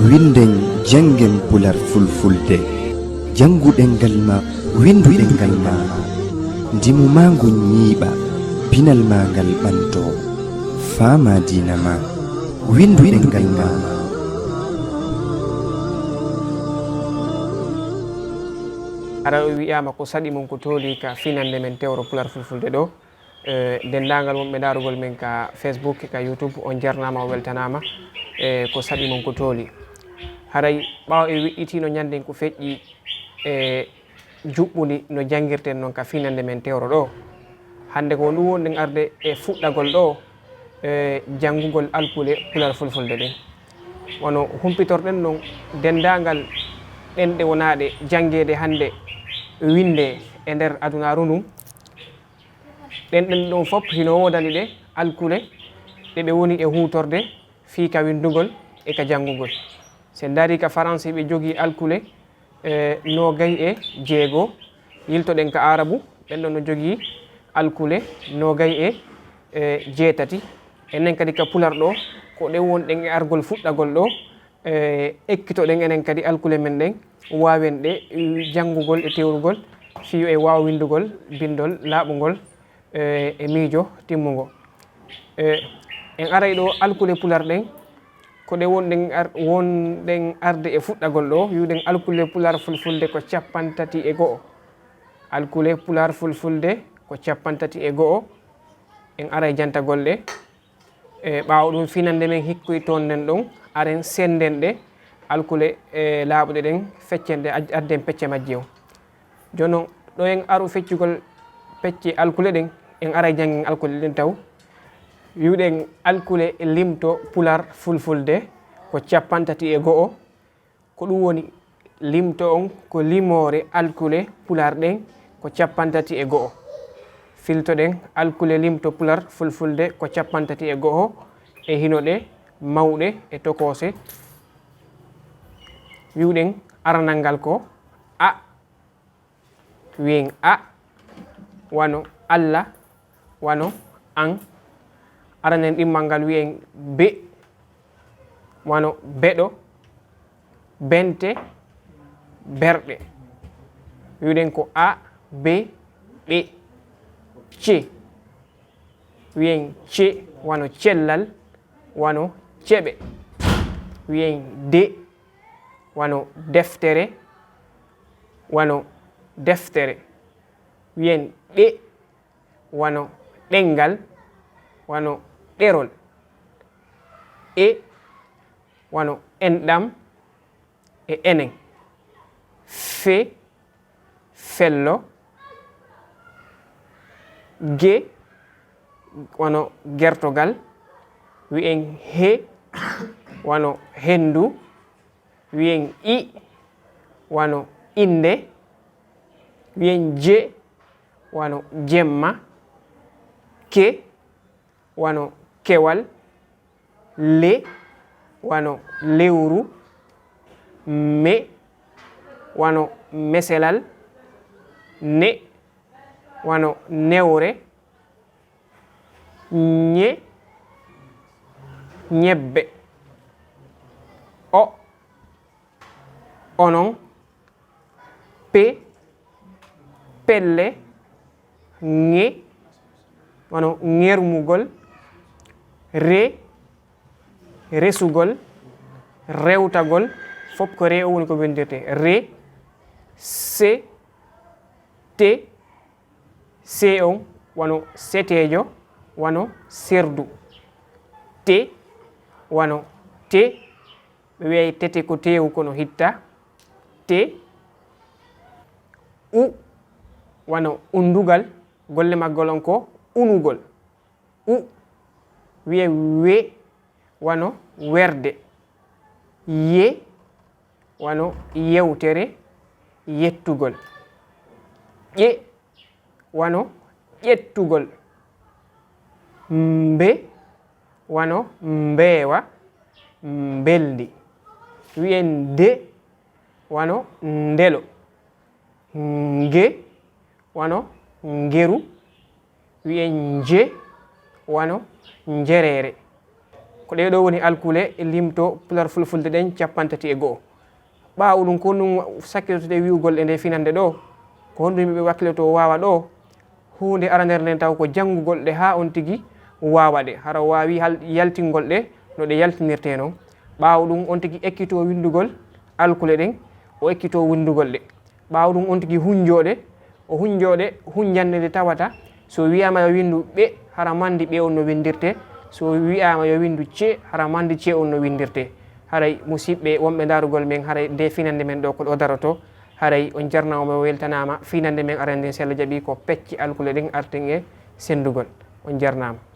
winden jangen pular fulfulde janguɗen ngal ma winduɗen ngal ma ndimu ma ngu ñiiɓa pinal ma ngal ɓanto fama dina ma winduɗen ngal ma. ara o wiyama ko saɗi mum ko tooli ka finande men tewro pular fulfulde ɗo dendagal wonɓe darugol men ka Facebook ka YouTube on jarnama o weltanama ko saɗi mum ko tooli. haray ɓawa e wi'itino ñanden ko feƴƴi juɓɓudi no jangguirten noon ka finande men tewro ɗo. hande ko ɗum wonɗen arde e fuɗɗagol ɗo janngugol alkule pular fulfulde ɗen wono humpitorɗen ɗon dendagal ɗenɗe wonaɗe janggede hande winde e nder adunaru ndun ɗen ɗon fof hino wodani ɗe alkule ɗe ɓe woni e hutorde fi ka windugol e ka janngugol. sen dari ka français ɓe jogui alkule nogay e jeego yiltoɗen ka arabu ɓen ɗon no jogui alkule nogay e jeetati enen kadi ka pular ɗo ko ɗen wonɗen e argol fuɗɗagol ɗo ekkitoɗen enen kadi alkule men ɗen wawen ɗe janngugol e tewrugol fiyo e wawa windugol bindol laaɓugol e miijo timmugo. en aray ɗo alkule pular ɗen ko ɗe wonɗen arde e fuɗɗagol ɗo wiwɗen alkule pular fulfulde ko 34 alkule pular fulfulde ko 34 en aray jantagol ɗe ɓawo ɗum finande men hikkoy toon nden ɗon aren senden ɗe alkule laaɓuɗe ɗen feccen ɗe adden pecce majji o. joni noon ɗo en aru feccugol pecce alkule ɗen en aray janggen alkule ɗen taw wiwɗen alkule limto pular fulfulde ko 31 ko ɗum woni limto on ko limore alkule pular ɗen ko 31 filtoɗen alkule limto pular fulfulde ko 31 e hinoɗe mawɗe e tokose. wiwɗen aranal ngal ko a wiyen a wano Allah wano an. aranen ɗimmal ngal wiyen be wano beɗo bente berɗe. wiwɗen ko a be ɓe ce wiyen ce wano cellal wano ceɓe. wiyen de wano deftere wano deftere. wiyen ɗe wano ɗengal wano ɗerol. e wano enɗam e enen. fe fello. ge wano gertogal. wiyen he wano hendu. wiyen i wano inde. wiyen je wano jemma. ke wano kewal. le wano lewru. me wano meselal. ne wano newre. ñe ñebbe. o onon. pe pelle. ŋe wano ŋermugol. re resugol. rewtagol fof ko re o woni ko windirte re. se te se on wano setejo wano serdu. te wano te ɓe wiyay tete ko tewu kono hitta te. u wano undugal golle maggol on ko unugol. u wiye we wano werde. ye wano yewtere yettugol. ƴe wano ƴettugol. mbe wano mbeewa mbeldi. wiyen de wano ndelo. nge wano ngeru. wiyen je wano njerere. ko ɗe ɗo woni alkule e limto pular fulfulde ɗen 31 ɓaawo ɗum ko ɗum sakkitote wiwgol ɗe nde finande ɗo ko honɗum yimɓe wakkiloto wawa ɗo hunde aranere nden taw ko janngugol ɗe ha on tigi wawa ɗe hara wawi yaltingol ɗe no ɗe yaltinirte noon ɓaawo ɗum on tigi ekkito windugol alkule ɗen o ekkito windugol ɗe ɓaawo ɗum on tigi hunjoɗe o hunjoɗe hunjande nde tawata so wiyama yo windu ɓe hara mandi ɓe on no windirte so wiyama yo windu ce hara mandi ce on no windirte haray musidɓe wonɓe darugol men haray nde finande men ɗo ko ɗo daroto haray on jarnama weltanama finande men arande sella jaaɓi ko pecce alkule ɗen arten e sendugol on jarnama.